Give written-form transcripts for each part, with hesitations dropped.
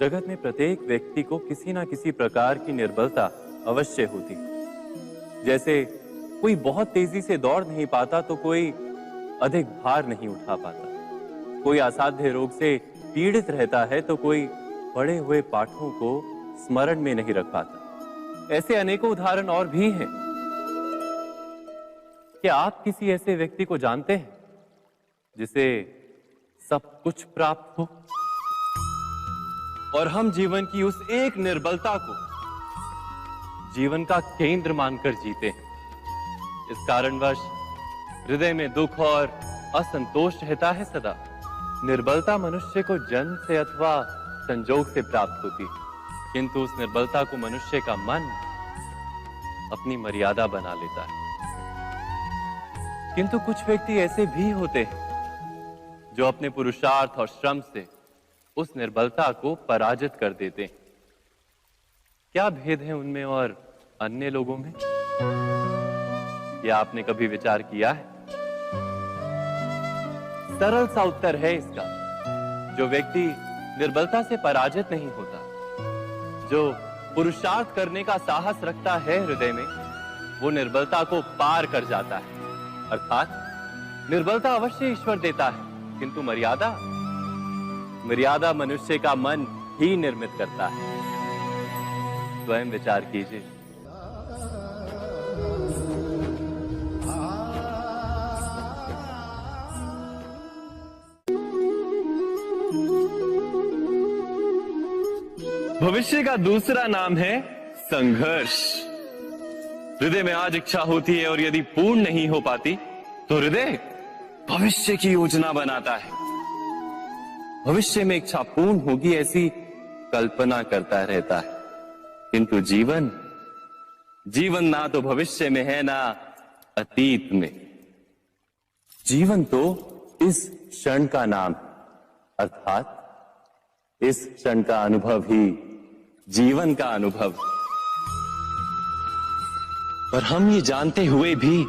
जगत में प्रत्येक व्यक्ति को किसी ना किसी प्रकार की निर्बलता अवश्य होती है। जैसे कोई बहुत तेजी से दौड़ नहीं पाता तो कोई अधिक भार नहीं उठा पाता, कोई असाध्य रोग से पीड़ित रहता है तो कोई पढ़े हुए पाठों को स्मरण में नहीं रख पाता। ऐसे अनेकों उदाहरण और भी हैं। क्या आप किसी ऐसे व्यक्ति को जानते हैं जिसे सब कुछ प्राप्त हो और हम जीवन की उस एक निर्बलता को जीवन का केंद्र मानकर जीते हैं? इस कारणवश हृदय में दुख और असंतोष रहता है सदा। निर्बलता मनुष्य को जन्म से अथवा संजोग से प्राप्त होती है, किंतु उस निर्बलता को मनुष्य का मन अपनी मर्यादा बना लेता है। किंतु कुछ व्यक्ति ऐसे भी होते हैं जो अपने पुरुषार्थ और श्रम से उस निर्बलता को पराजित कर देते हैं। क्या भेद है उनमें और अन्य लोगों में? क्या आपने कभी विचार किया है? सरल सा उत्तर है इसका। जो व्यक्ति निर्बलता से पराजित नहीं होता, जो पुरुषार्थ करने का साहस रखता है हृदय में, वो निर्बलता को पार कर जाता है। अर्थात निर्बलता अवश्य ईश्वर देता है, किंतु मर्यादा मनुष्य का मन ही निर्मित करता है। स्वयं विचार कीजिए। भविष्य का दूसरा नाम है संघर्ष। हृदय में आज इच्छा होती है और यदि पूर्ण नहीं हो पाती तो हृदय भविष्य की योजना बनाता है। भविष्य में इच्छा पूर्ण होगी ऐसी कल्पना करता रहता है, किंतु जीवन ना तो भविष्य में है ना अतीत में। जीवन तो इस क्षण का नाम, अर्थात इस क्षण का अनुभव ही जीवन का अनुभव। पर हम ये जानते हुए भी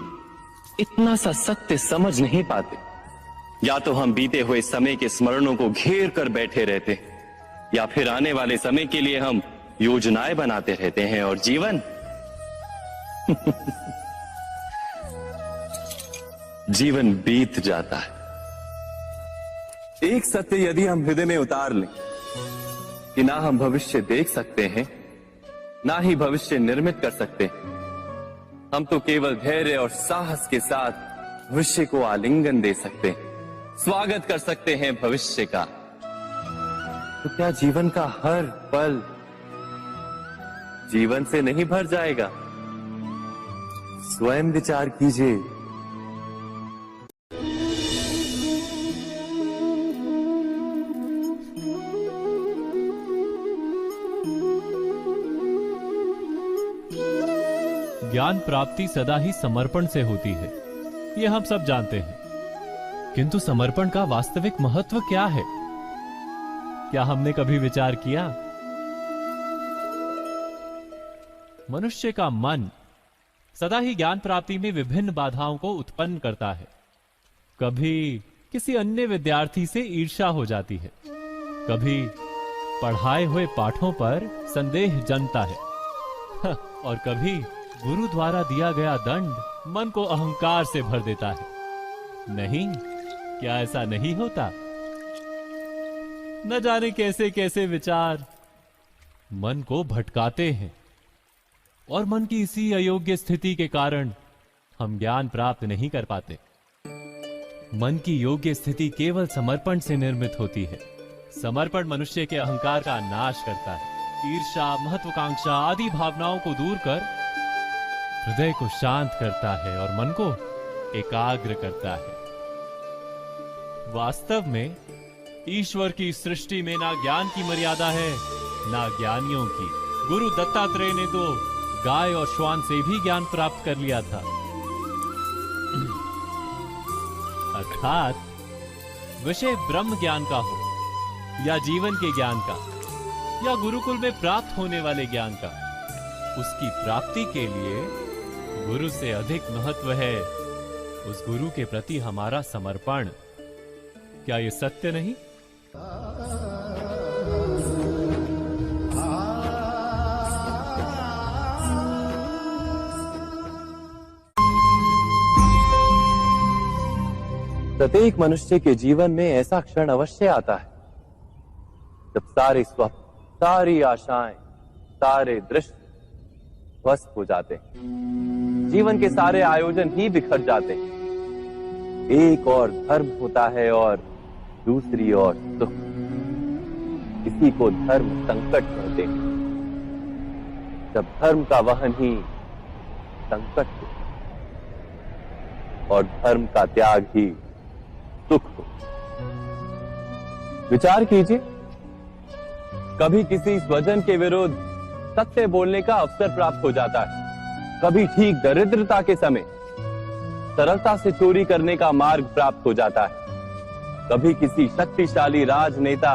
इतना सा सत्य समझ नहीं पाते। या तो हम बीते हुए समय के स्मरणों को घेर कर बैठे रहते हैं, या फिर आने वाले समय के लिए हम योजनाएं बनाते रहते हैं। और जीवन जीवन बीत जाता है। एक सत्य यदि हम हृदय में उतार लें कि ना हम भविष्य देख सकते हैं, ना ही भविष्य निर्मित कर सकते हैं, हम तो केवल धैर्य और साहस के साथ भविष्य को आलिंगन दे सकते हैं, स्वागत कर सकते हैं भविष्य का। तो क्या जीवन का हर पल जीवन से नहीं भर जाएगा? स्वयं विचार कीजिए। ज्ञान प्राप्ति सदा ही समर्पण से होती है, ये हम सब जानते हैं। किंतु समर्पण का वास्तविक महत्व क्या है? क्या हमने कभी विचार किया? मनुष्य का मन सदा ही ज्ञान प्राप्ति में विभिन्न बाधाओं को उत्पन्न करता है। कभी किसी अन्य विद्यार्थी से ईर्ष्या हो जाती है, कभी पढ़ाए हुए पाठों पर संदेह जन्मता है, और कभी गुरु द्वारा दिया गया दंड मन को अहंकार से भर देता है। नहीं, क्या ऐसा नहीं होता? न जाने कैसे कैसे विचार मन को भटकाते हैं, और मन की इसी अयोग्य स्थिति के कारण हम ज्ञान प्राप्त नहीं कर पाते। मन की योग्य स्थिति केवल समर्पण से निर्मित होती है। समर्पण मनुष्य के अहंकार का नाश करता है। ईर्ष्या, महत्वाकांक्षा आदि भावनाओं को दूर कर हृदय को शांत करता है और मन को एकाग्र करता है। वास्तव में ईश्वर की सृष्टि में ना ज्ञान की मर्यादा है, ना ज्ञानियों की। गुरु दत्तात्रेय ने तो गाय और श्वान से भी ज्ञान प्राप्त कर लिया था। अर्थात विषय ब्रह्म ज्ञान का हो या जीवन के ज्ञान का या गुरुकुल में प्राप्त होने वाले ज्ञान का, उसकी प्राप्ति के लिए गुरु से अधिक महत्व है उस गुरु के प्रति हमारा समर्पण। क्या ये सत्य नहीं? प्रत्येक मनुष्य के जीवन में ऐसा क्षण अवश्य आता है जब सारे स्वप्न, सारी आशाएं, सारे दृश्य ध्वस्त हो जाते हैं। जीवन के सारे आयोजन ही बिखर जाते हैं। एक और धर्म होता है और दूसरी ओर सुख। इसी को धर्म संकट कहते हैं। जब धर्म का वहन ही संकट हो और धर्म का त्याग ही सुख हो। विचार कीजिए, कभी किसी स्वजन के विरुद्ध सत्य बोलने का अवसर प्राप्त हो जाता है, कभी ठीक दरिद्रता के समय सरलता से चोरी करने का मार्ग प्राप्त हो जाता है, कभी किसी शक्तिशाली राजनेता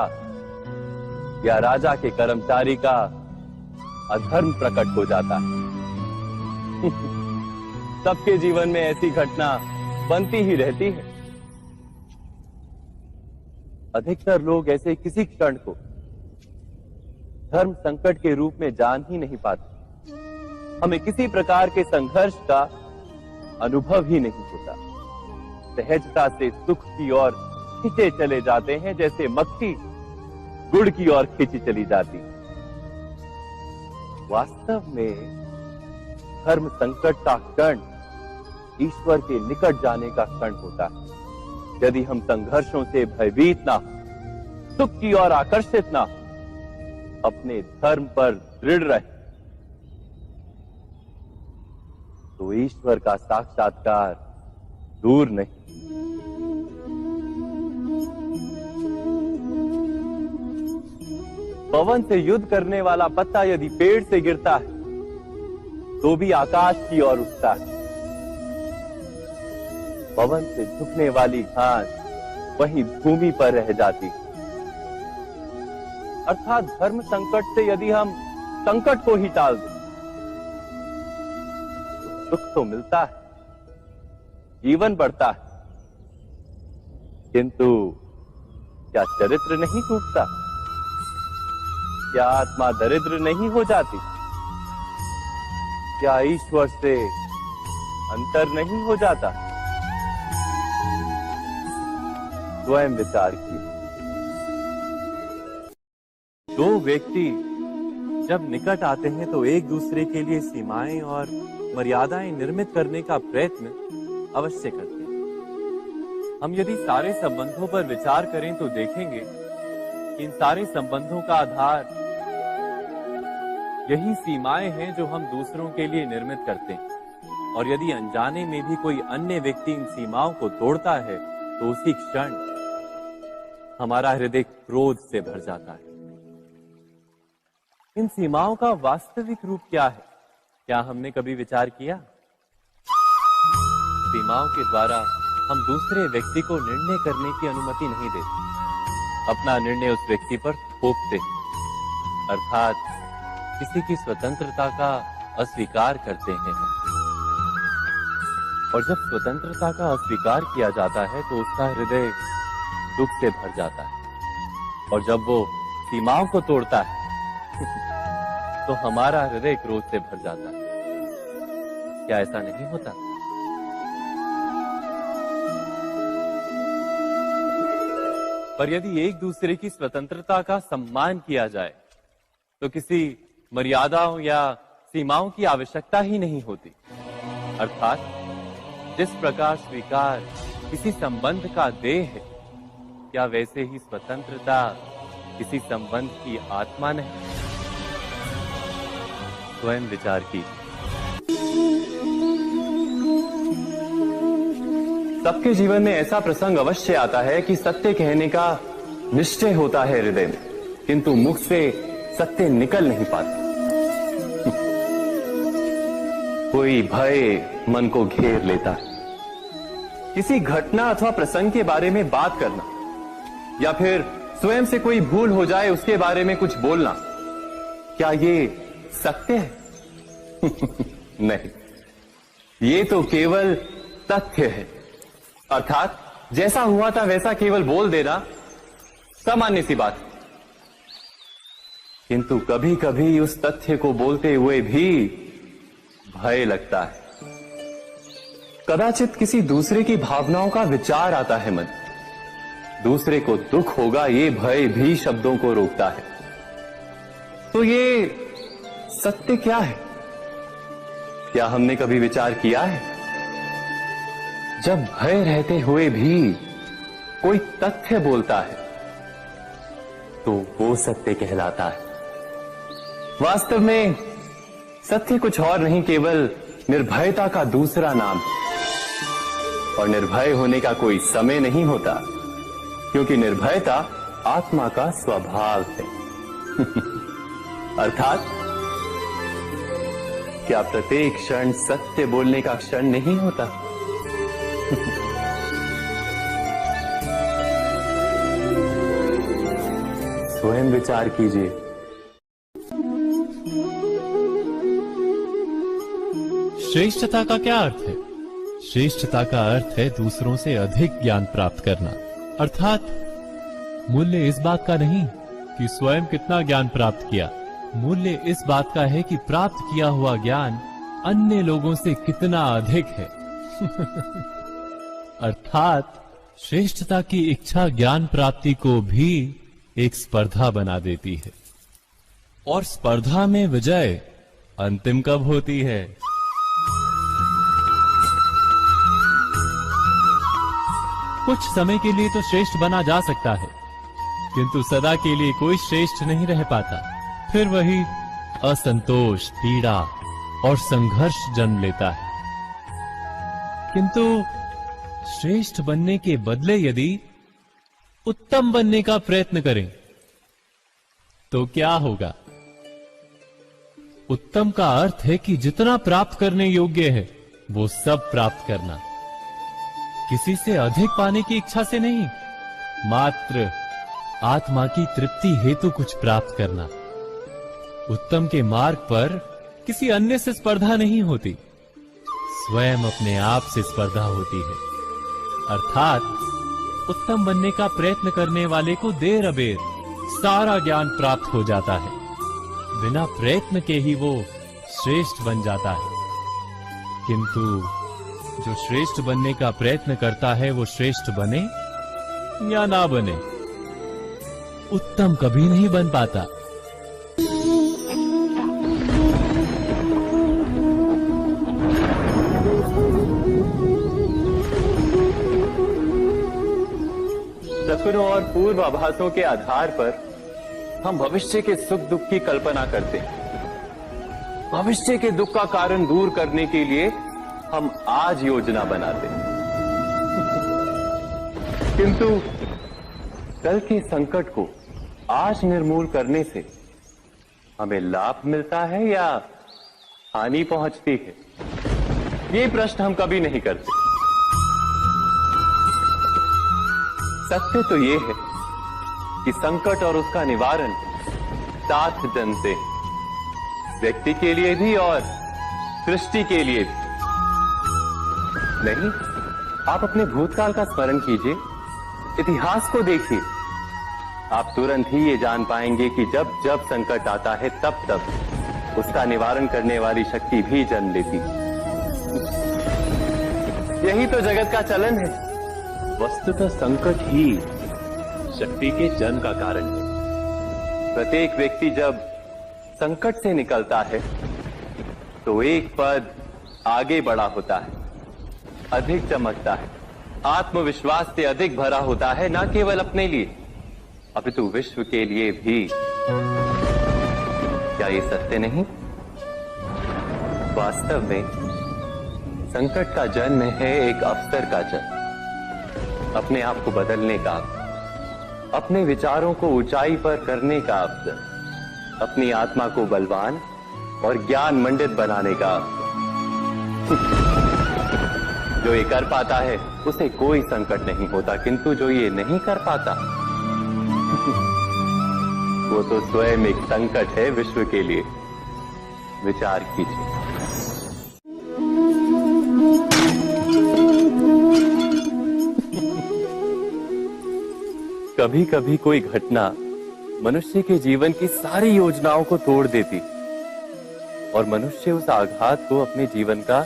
या राजा के कर्मचारी का अधर्म प्रकट हो जाता है। सबके जीवन में ऐसी घटना बनती ही रहती है। अधिकतर लोग ऐसे किसी क्षण को धर्म संकट के रूप में जान ही नहीं पाते। हमें किसी प्रकार के संघर्ष का अनुभव ही नहीं होता। सहजता से सुख की ओर खींचे चले जाते हैं, जैसे मक्खी गुड़ की ओर खींची चली जाती। वास्तव में धर्म संकट का क्षण ईश्वर के निकट जाने का क्षण होता है। यदि हम संघर्षों से भयभीत ना हो, सुख की ओर आकर्षित ना हो, अपने धर्म पर दृढ़ रहे, तो ईश्वर का साक्षात्कार दूर नहीं। पवन से युद्ध करने वाला पत्ता यदि पेड़ से गिरता है तो भी आकाश की ओर उठता है। पवन से झुकने वाली घास वहीं भूमि पर रह जाती। अर्थात धर्म संकट से यदि हम संकट को ही टाल दें तो सुख तो मिलता है, जीवन बढ़ता है, किंतु क्या चरित्र नहीं टूटता? क्या आत्मा दरिद्र नहीं हो जाती? क्या ईश्वर से अंतर नहीं हो जाता? स्वयं विचार कीजिए। दो व्यक्ति जब निकट आते हैं तो एक दूसरे के लिए सीमाएं और मर्यादाएं निर्मित करने का प्रयत्न अवश्य करते हैं। हम यदि सारे संबंधों पर विचार करें तो देखेंगे कि इन सारे संबंधों का आधार यही सीमाएं हैं जो हम दूसरों के लिए निर्मित करते हैं। और यदि अनजाने में भी कोई अन्य व्यक्ति इन सीमाओं को तोड़ता है तो उसी क्षण हमारा हृदय क्रोध से भर जाता है। इन सीमाओं का वास्तविक रूप क्या है? क्या हमने कभी विचार किया? सीमाओं के द्वारा हम दूसरे व्यक्ति को निर्णय करने की अनुमति नहीं देते। अपना निर्णय उस व्यक्ति पर थोपते, अर्थात किसी की स्वतंत्रता का अस्वीकार करते हैं। और जब स्वतंत्रता का अस्वीकार किया जाता है तो उसका हृदय दुख से भर जाता है। और जब वो सीमाओं को तोड़ता है तो हमारा हृदय क्रोध से भर जाता है। क्या ऐसा नहीं होता? पर यदि एक दूसरे की स्वतंत्रता का सम्मान किया जाए तो किसी मर्यादाओं या सीमाओं की आवश्यकता ही नहीं होती। अर्थात जिस प्रकार स्वीकार किसी संबंध का देह है, क्या वैसे ही स्वतंत्रता किसी संबंध की आत्मा नहीं? स्वयं विचार की। सबके जीवन में ऐसा प्रसंग अवश्य आता है कि सत्य कहने का निश्चय होता है हृदय में, किंतु मुख से सत्य निकल नहीं पाता। कोई भय मन को घेर लेता है। किसी घटना अथवा प्रसंग के बारे में बात करना या फिर स्वयं से कोई भूल हो जाए उसके बारे में कुछ बोलना, क्या ये सत्य है? नहीं, ये तो केवल तथ्य है। अर्थात जैसा हुआ था वैसा केवल बोल देना सामान्य सी बात। किंतु कभी कभी उस तथ्य को बोलते हुए भी भय लगता है। कदाचित किसी दूसरे की भावनाओं का विचार आता है मन। दूसरे को दुख होगा ये भय भी शब्दों को रोकता है। तो ये सत्य क्या है? क्या हमने कभी विचार किया है? जब भय रहते हुए भी कोई तथ्य बोलता है तो वो सत्य कहलाता है। वास्तव में सत्य कुछ और नहीं, केवल निर्भयता का दूसरा नाम है। और निर्भय होने का कोई समय नहीं होता, क्योंकि निर्भयता आत्मा का स्वभाव है। अर्थात क्या प्रत्येक क्षण सत्य बोलने का क्षण नहीं होता? स्वयं विचार कीजिए। श्रेष्ठता का क्या अर्थ है? श्रेष्ठता का अर्थ है दूसरों से अधिक ज्ञान प्राप्त करना। अर्थात मूल्य इस बात का नहीं कि स्वयं कितना ज्ञान प्राप्त किया, मूल्य इस बात का है कि प्राप्त किया हुआ ज्ञान अन्य लोगों से कितना अधिक है। अर्थात श्रेष्ठता की इच्छा ज्ञान प्राप्ति को भी एक स्पर्धा बना देती है। और स्पर्धा में विजय अंतिम कब होती है? कुछ समय के लिए तो श्रेष्ठ बना जा सकता है, किंतु सदा के लिए कोई श्रेष्ठ नहीं रह पाता। फिर वही असंतोष, पीड़ा और संघर्ष जन्म लेता है। किंतु श्रेष्ठ बनने के बदले यदि उत्तम बनने का प्रयत्न करें तो क्या होगा? उत्तम का अर्थ है कि जितना प्राप्त करने योग्य है वो सब प्राप्त करना, किसी से अधिक पाने की इच्छा से नहीं, मात्र आत्मा की तृप्ति हेतु कुछ प्राप्त करना। उत्तम के मार्ग पर किसी अन्य से स्पर्धा नहीं होती, स्वयं अपने आप से स्पर्धा होती है। अर्थात उत्तम बनने का प्रयत्न करने वाले को देर अबेर सारा ज्ञान प्राप्त हो जाता है। बिना प्रयत्न के ही वो श्रेष्ठ बन जाता है। किंतु जो श्रेष्ठ बनने का प्रयत्न करता है वो श्रेष्ठ बने या ना बने, उत्तम कभी नहीं बन पाता। सपनों और पूर्वाभासों के आधार पर हम भविष्य के सुख दुख की कल्पना करते हैं। भविष्य के दुख का कारण दूर करने के लिए हम आज योजना बनाते हैं। किंतु कल के संकट को आज निर्मूल करने से हमें लाभ मिलता है या हानि पहुंचती है, ये प्रश्न हम कभी नहीं करते। सत्य तो ये है कि संकट और उसका निवारण साथ जनते, व्यक्ति के लिए भी और सृष्टि के लिए भी। नहीं, आप अपने भूतकाल का स्मरण कीजिए, इतिहास को देखिए, आप तुरंत ही ये जान पाएंगे कि जब जब संकट आता है तब तब उसका निवारण करने वाली शक्ति भी जन्म लेती है। यही तो जगत का चलन है। वस्तुतः संकट ही शक्ति के जन्म का कारण है। प्रत्येक व्यक्ति जब संकट से निकलता है तो एक पद आगे बढ़ा होता है, अधिक चमकता है, आत्मविश्वास से अधिक भरा होता है, न केवल अपने लिए अपितु विश्व के लिए भी। क्या ये सत्य नहीं? वास्तव में संकट का जन्म है एक अवसर का जन्म, अपने आप को बदलने का, अपने विचारों को ऊंचाई पर करने का अवसर, अपनी आत्मा को बलवान और ज्ञान मंडित बनाने का। जो ये कर पाता है उसे कोई संकट नहीं होता, किंतु जो ये नहीं कर पाता वो तो स्वयं एक संकट है विश्व के लिए। विचार कीजिए। कभी कभी कोई घटना मनुष्य के जीवन की सारी योजनाओं को तोड़ देती और मनुष्य उस आघात को अपने जीवन का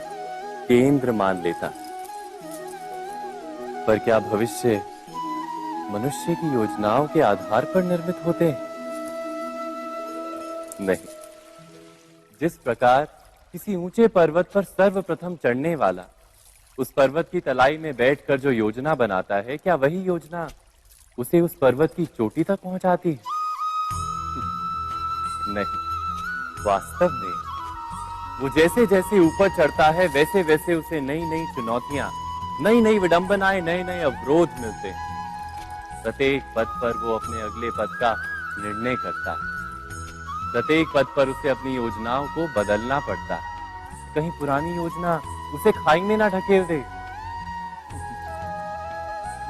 केंद्र मान लेता। पर क्या भविष्य मनुष्य की योजनाओं के आधार पर निर्मित होते हैं? नहीं। जिस प्रकार किसी ऊंचे पर्वत पर सर्वप्रथम चढ़ने वाला उस पर्वत की तलाई में बैठकर जो योजना बनाता है, क्या वही योजना उसे उस पर्वत की चोटी तक पहुंचाती है? नहीं। वास्तव में वो जैसे जैसे ऊपर चढ़ता है वैसे वैसे उसे नई नई चुनौतियां, नई नई विडंबनाएं, नए नए अवरोध मिलते हैं। प्रत्येक पद पर वो अपने अगले पद का निर्णय करता है। प्रत्येक पद पर उसे अपनी योजनाओं को बदलना पड़ता है। कहीं पुरानी योजना उसे खाई में ना ढकेल दे।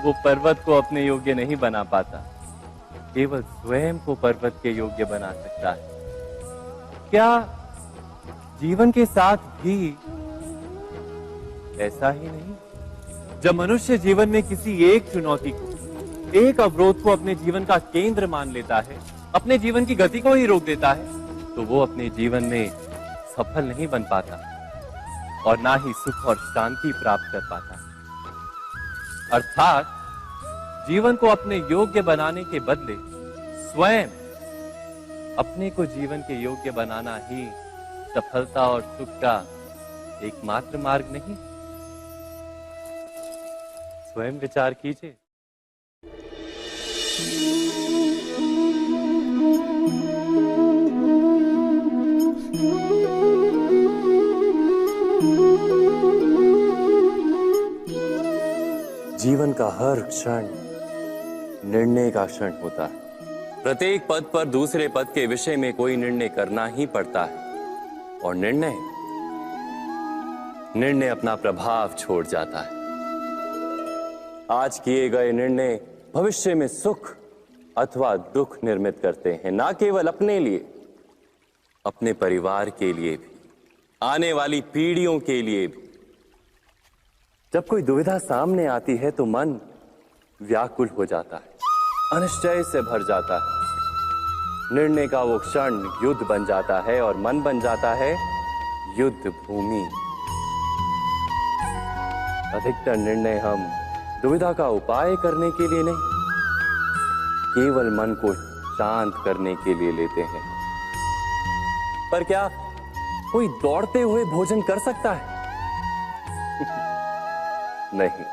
वो पर्वत को अपने योग्य नहीं बना पाता, केवल स्वयं को पर्वत के योग्य बना सकता है। क्या जीवन के साथ भी ऐसा ही नहीं? जब मनुष्य जीवन में किसी एक चुनौती को, एक अवरोध को अपने जीवन का केंद्र मान लेता है, अपने जीवन की गति को ही रोक देता है, तो वो अपने जीवन में सफल नहीं बन पाता और ना ही सुख और शांति प्राप्त कर पाता। अर्थात जीवन को अपने योग्य बनाने के बदले स्वयं अपने को जीवन के योग्य बनाना ही सफलता और सुख का एकमात्र मार्ग नहीं? स्वयं विचार कीजिए। जीवन का हर क्षण निर्णय का क्षण होता है। प्रत्येक पद पर दूसरे पद के विषय में कोई निर्णय करना ही पड़ता है और निर्णय अपना प्रभाव छोड़ जाता है। आज किए गए निर्णय भविष्य में सुख अथवा दुख निर्मित करते हैं, ना केवल अपने लिए, अपने परिवार के लिए भी, आने वाली पीढ़ियों के लिए भी। जब कोई दुविधा सामने आती है तो मन व्याकुल हो जाता है, अनिश्चय से भर जाता है। निर्णय का वो क्षण युद्ध बन जाता है और मन बन जाता है युद्ध भूमि। अधिकतर निर्णय हम दुविधा का उपाय करने के लिए नहीं, केवल मन को शांत करने के लिए लेते हैं। पर क्या कोई दौड़ते हुए भोजन कर सकता है? नहीं।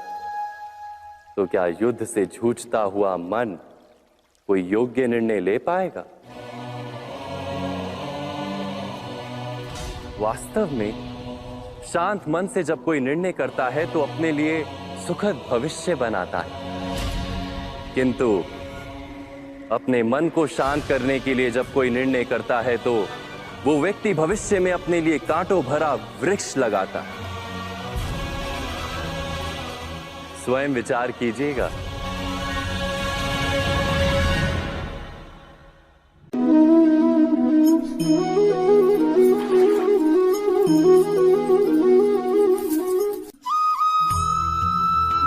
तो क्या युद्ध से जूझता हुआ मन कोई योग्य निर्णय ले पाएगा? वास्तव में शांत मन से जब कोई निर्णय करता है तो अपने लिए सुखद भविष्य बनाता है, किंतु अपने मन को शांत करने के लिए जब कोई निर्णय करता है तो वो व्यक्ति भविष्य में अपने लिए कांटों भरा वृक्ष लगाता है। स्वयं विचार कीजिएगा।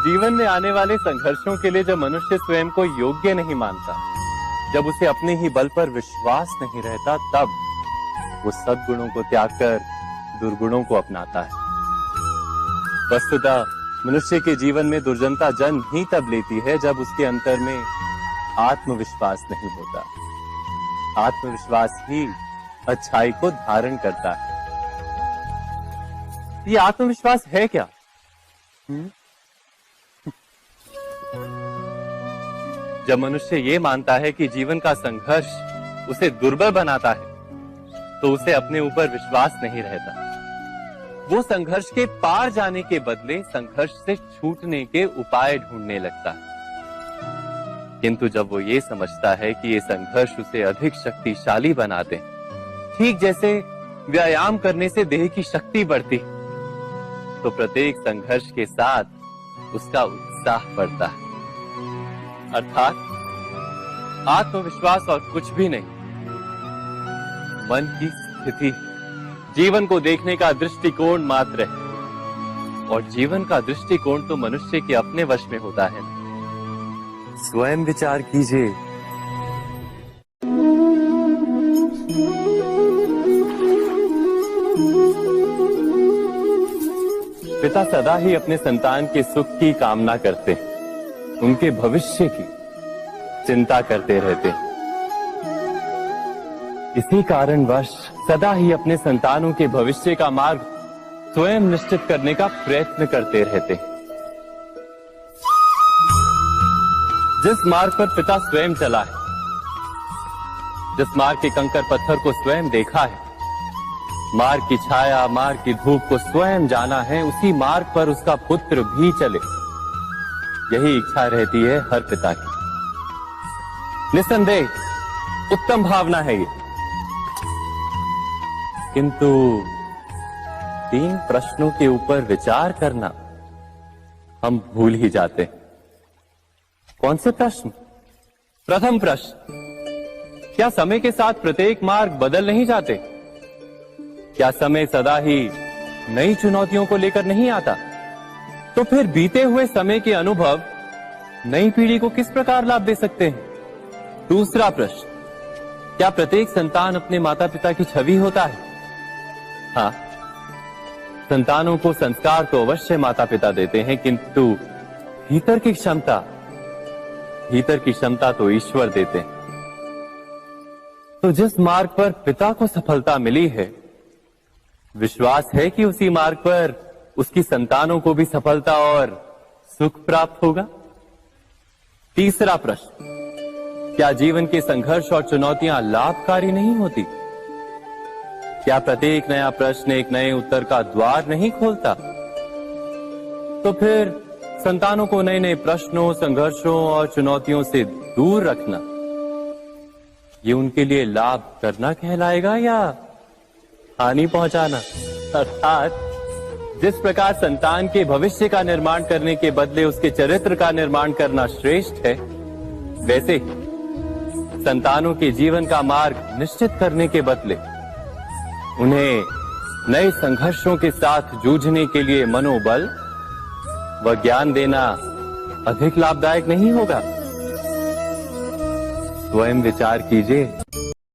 जीवन में आने वाले संघर्षों के लिए जब मनुष्य स्वयं को योग्य नहीं मानता, जब उसे अपने ही बल पर विश्वास नहीं रहता, तब वो सद्गुणों को त्याग कर दुर्गुणों को अपनाता है। वस्तुतः मनुष्य के जीवन में दुर्जनता जन्म ही तब लेती है जब उसके अंतर में आत्मविश्वास नहीं होता। आत्मविश्वास ही अच्छाई को धारण करता है। ये आत्मविश्वास है क्या? जब मनुष्य ये मानता है कि जीवन का संघर्ष उसे दुर्बल बनाता है, तो उसे अपने ऊपर विश्वास नहीं रहता। वो संघर्ष के पार जाने के बदले संघर्ष से छूटने के उपाय ढूंढने लगता है। किंतु जब वो ये समझता है कि ये संघर्ष उसे अधिक शक्तिशाली बनाते हैं, ठीक जैसे व्यायाम करने से देह की शक्ति बढ़ती, तो प्रत्येक संघर्ष के साथ उसका उत्साह बढ़ता है। अर्थात आत्मविश्वास और कुछ भी नहीं, मन की स्थिति, जीवन को देखने का दृष्टिकोण मात्र है। और जीवन का दृष्टिकोण तो मनुष्य के अपने वश में होता है। स्वयं विचार कीजिए। पिता सदा ही अपने संतान के सुख की कामना करते, उनके भविष्य की चिंता करते रहते। इसी कारणवश सदा ही अपने संतानों के भविष्य का मार्ग स्वयं निश्चित करने का प्रयत्न करते रहते। जिस मार्ग पर पिता स्वयं चला है, जिस मार्ग के कंकर पत्थर को स्वयं देखा है, मार्ग की छाया, मार्ग की धूप को स्वयं जाना है, उसी मार्ग पर उसका पुत्र भी चले, यही इच्छा रहती है हर पिता की। निस्संदेह उत्तम भावना है ये, किंतु 3 प्रश्नों के ऊपर विचार करना हम भूल ही जाते। कौन से प्रश्न? प्रथम प्रश्न, क्या समय के साथ प्रत्येक मार्ग बदल नहीं जाते? क्या समय सदा ही नई चुनौतियों को लेकर नहीं आता? तो फिर बीते हुए समय के अनुभव नई पीढ़ी को किस प्रकार लाभ दे सकते हैं? दूसरा प्रश्न, क्या प्रत्येक संतान अपने माता पिता की छवि होता है? हाँ, संतानों को संस्कार तो अवश्य माता पिता देते हैं, किंतु भीतर की क्षमता तो ईश्वर देते हैं। तो जिस मार्ग पर पिता को सफलता मिली है, विश्वास है कि उसी मार्ग पर उसकी संतानों को भी सफलता और सुख प्राप्त होगा। तीसरा प्रश्न, क्या जीवन के संघर्ष और चुनौतियां लाभकारी नहीं होती? क्या प्रत्येक नया प्रश्न एक नए उत्तर का द्वार नहीं खोलता? तो फिर संतानों को नए नए प्रश्नों, संघर्षों और चुनौतियों से दूर रखना, ये उनके लिए लाभ करना कहलाएगा या हानि पहुंचाना? अर्थात जिस प्रकार संतान के भविष्य का निर्माण करने के बदले उसके चरित्र का निर्माण करना श्रेष्ठ है, वैसे ही संतानों के जीवन का मार्ग निश्चित करने के बदले उन्हें नए संघर्षों के साथ जूझने के लिए मनोबल व ज्ञान देना अधिक लाभदायक नहीं होगा? स्वयं विचार कीजिए।